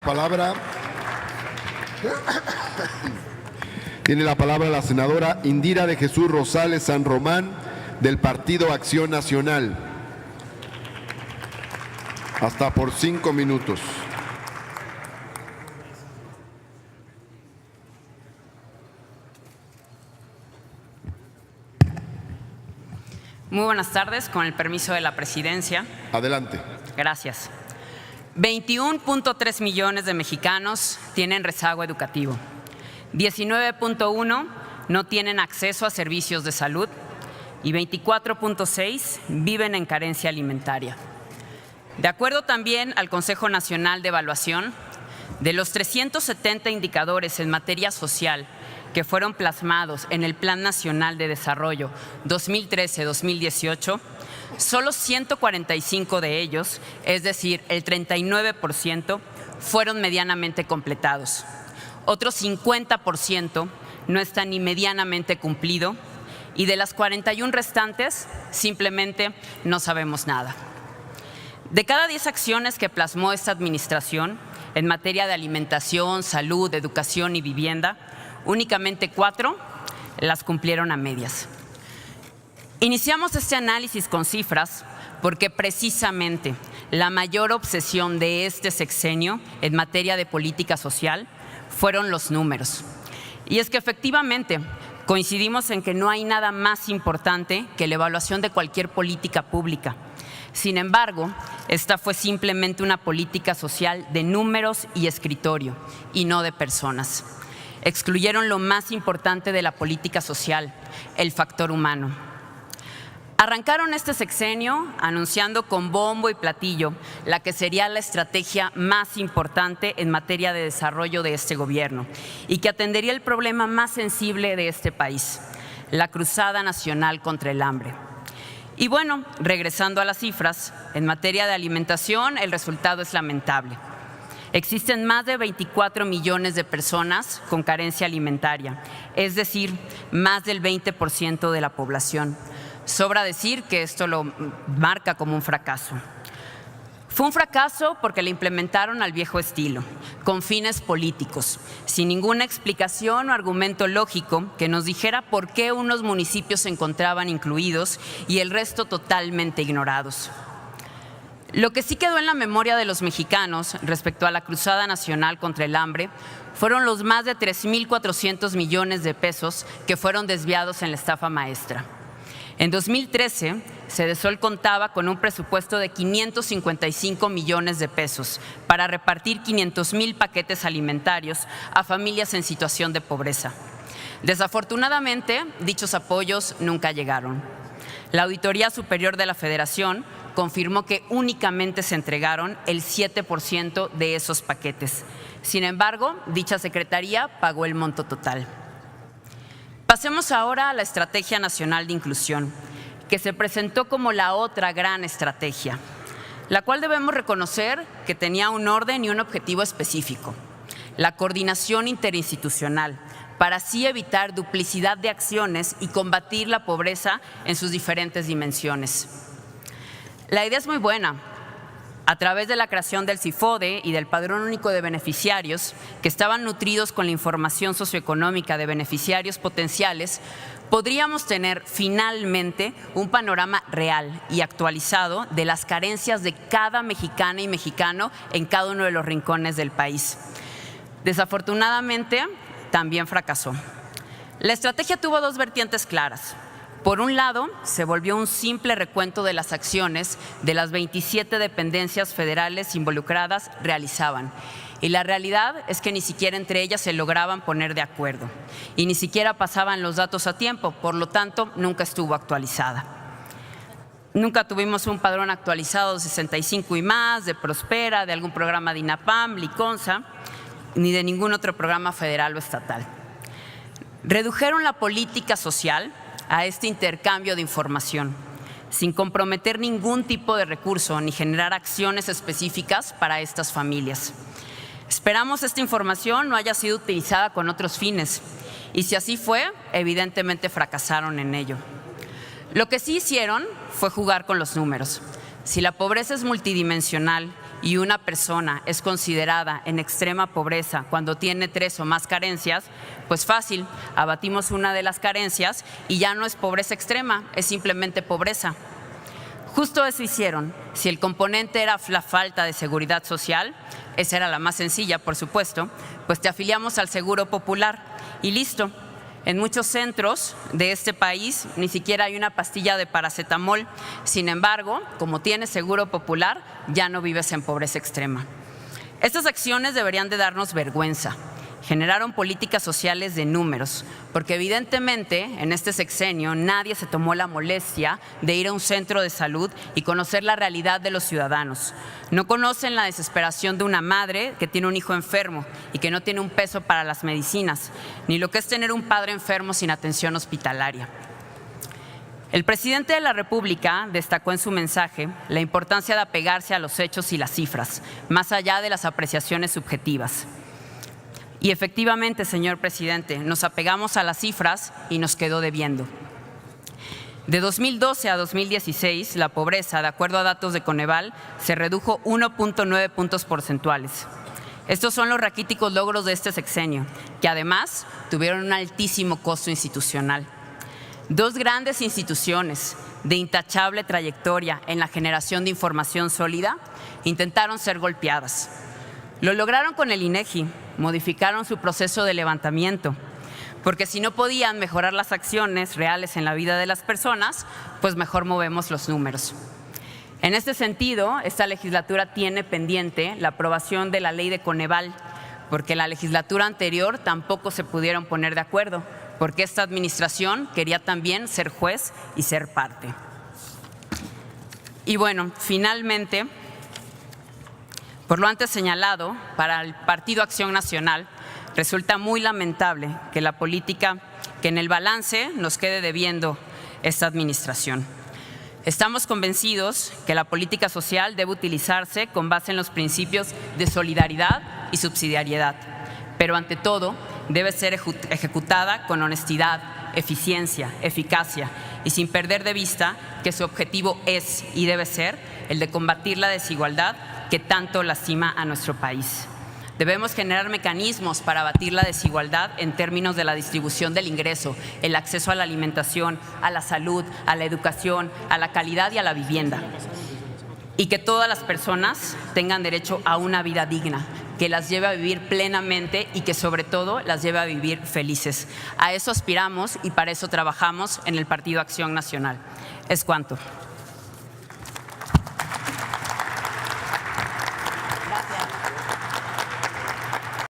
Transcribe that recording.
palabra la senadora Indira de Jesús Rosales San Román, del Partido Acción Nacional. Hasta por 5 minutos. Muy buenas tardes, con el permiso de la presidencia. Adelante. Gracias. 21.3 millones de mexicanos tienen rezago educativo. 19.1 no tienen acceso a servicios de salud y 24.6 viven en carencia alimentaria. De acuerdo también al Consejo Nacional de Evaluación, de los 370 indicadores en materia social que fueron plasmados en el Plan Nacional de Desarrollo 2013-2018, solo 145 de ellos, es decir, el 39%, fueron medianamente completados. Otro 50% no está ni medianamente cumplido y de las 41 restantes simplemente no sabemos nada. De cada 10 acciones que plasmó esta administración en materia de alimentación, salud, educación y vivienda, únicamente 4 las cumplieron a medias. Iniciamos este análisis con cifras porque precisamente la mayor obsesión de este sexenio en materia de política social fueron los números. Y es que efectivamente coincidimos en que no hay nada más importante que la evaluación de cualquier política pública. Sin embargo, esta fue simplemente una política social de números y escritorio, y no de personas. Excluyeron lo más importante de la política social, el factor humano. Arrancaron este sexenio anunciando con bombo y platillo la que sería la estrategia más importante en materia de desarrollo de este gobierno y que atendería el problema más sensible de este país, la cruzada nacional contra el hambre. Y bueno, regresando a las cifras, en materia de alimentación el resultado es lamentable. Existen más de 24 millones de personas con carencia alimentaria, es decir, más del 20% de la población. Sobra decir que esto lo marca como un fracaso. Fue un fracaso porque la implementaron al viejo estilo, con fines políticos, sin ninguna explicación o argumento lógico que nos dijera por qué unos municipios se encontraban incluidos y el resto totalmente ignorados. Lo que sí quedó en la memoria de los mexicanos respecto a la cruzada nacional contra el hambre fueron los más de 3.400 millones de pesos que fueron desviados en la estafa maestra. En 2013, Sedesol contaba con un presupuesto de 555 millones de pesos para repartir 500,000 paquetes alimentarios a familias en situación de pobreza. Desafortunadamente, dichos apoyos nunca llegaron. La Auditoría Superior de la Federación confirmó que únicamente se entregaron el 7% de esos paquetes. Sin embargo, dicha secretaría pagó el monto total. Pasemos ahora a la Estrategia Nacional de Inclusión, que se presentó como la otra gran estrategia, la cual debemos reconocer que tenía un orden y un objetivo específico: la coordinación interinstitucional, para así evitar duplicidad de acciones y combatir la pobreza en sus diferentes dimensiones. La idea es muy buena. A través de la creación del CIFODE y del Padrón Único de Beneficiarios, que estaban nutridos con la información socioeconómica de beneficiarios potenciales, podríamos tener finalmente un panorama real y actualizado de las carencias de cada mexicana y mexicano en cada uno de los rincones del país. Desafortunadamente, también fracasó. La estrategia tuvo dos vertientes claras. Por un lado, se volvió un simple recuento de las acciones de las 27 dependencias federales involucradas realizaban. Y la realidad es que ni siquiera entre ellas se lograban poner de acuerdo. Y ni siquiera pasaban los datos a tiempo, por lo tanto, nunca estuvo actualizada. Nunca tuvimos un padrón actualizado de 65 y más, de Prospera, de algún programa de INAPAM, Liconza, ni de ningún otro programa federal o estatal. Redujeron la política social a este intercambio de información, sin comprometer ningún tipo de recurso ni generar acciones específicas para estas familias. Esperamos esta información no haya sido utilizada con otros fines, y si así fue, evidentemente fracasaron en ello. Lo que sí hicieron fue jugar con los números. Si la pobreza es multidimensional y una persona es considerada en extrema pobreza cuando tiene 3 o más carencias, pues fácil, abatimos una de las carencias y ya no es pobreza extrema, es simplemente pobreza. Justo eso hicieron. Si el componente era la falta de seguridad social, esa era la más sencilla, por supuesto, pues te afiliamos al Seguro Popular y listo. En muchos centros de este país ni siquiera hay una pastilla de paracetamol. Sin embargo, como tienes Seguro Popular, ya no vives en pobreza extrema. Estas acciones deberían de darnos vergüenza. Generaron políticas sociales de números, porque evidentemente en este sexenio nadie se tomó la molestia de ir a un centro de salud y conocer la realidad de los ciudadanos. No conocen la desesperación de una madre que tiene un hijo enfermo y que no tiene un peso para las medicinas, ni lo que es tener un padre enfermo sin atención hospitalaria. El presidente de la República destacó en su mensaje la importancia de apegarse a los hechos y las cifras, más allá de las apreciaciones subjetivas. Y efectivamente, señor presidente, nos apegamos a las cifras y nos quedó debiendo. De 2012 a 2016, la pobreza, de acuerdo a datos de Coneval, se redujo 1.9 puntos porcentuales. Estos son los raquíticos logros de este sexenio, que además tuvieron un altísimo costo institucional. 2 grandes instituciones de intachable trayectoria en la generación de información sólida intentaron ser golpeadas. Lo lograron con el INEGI, modificaron su proceso de levantamiento, porque si no podían mejorar las acciones reales en la vida de las personas, pues mejor movemos los números. En este sentido, esta legislatura tiene pendiente la aprobación de la ley de Coneval, porque en la legislatura anterior tampoco se pudieron poner de acuerdo, porque esta administración quería también ser juez y ser parte. Y bueno, finalmente, por lo antes señalado, para el Partido Acción Nacional resulta muy lamentable que la política, que en el balance nos quede debiendo esta administración. Estamos convencidos que la política social debe utilizarse con base en los principios de solidaridad y subsidiariedad, pero ante todo debe ser ejecutada con honestidad, eficiencia, eficacia y sin perder de vista que su objetivo es y debe ser el de combatir la desigualdad que tanto lastima a nuestro país. Debemos generar mecanismos para abatir la desigualdad en términos de la distribución del ingreso, el acceso a la alimentación, a la salud, a la educación, a la calidad y a la vivienda. Y que todas las personas tengan derecho a una vida digna, que las lleve a vivir plenamente y que sobre todo las lleve a vivir felices. A eso aspiramos y para eso trabajamos en el Partido Acción Nacional. Es cuanto.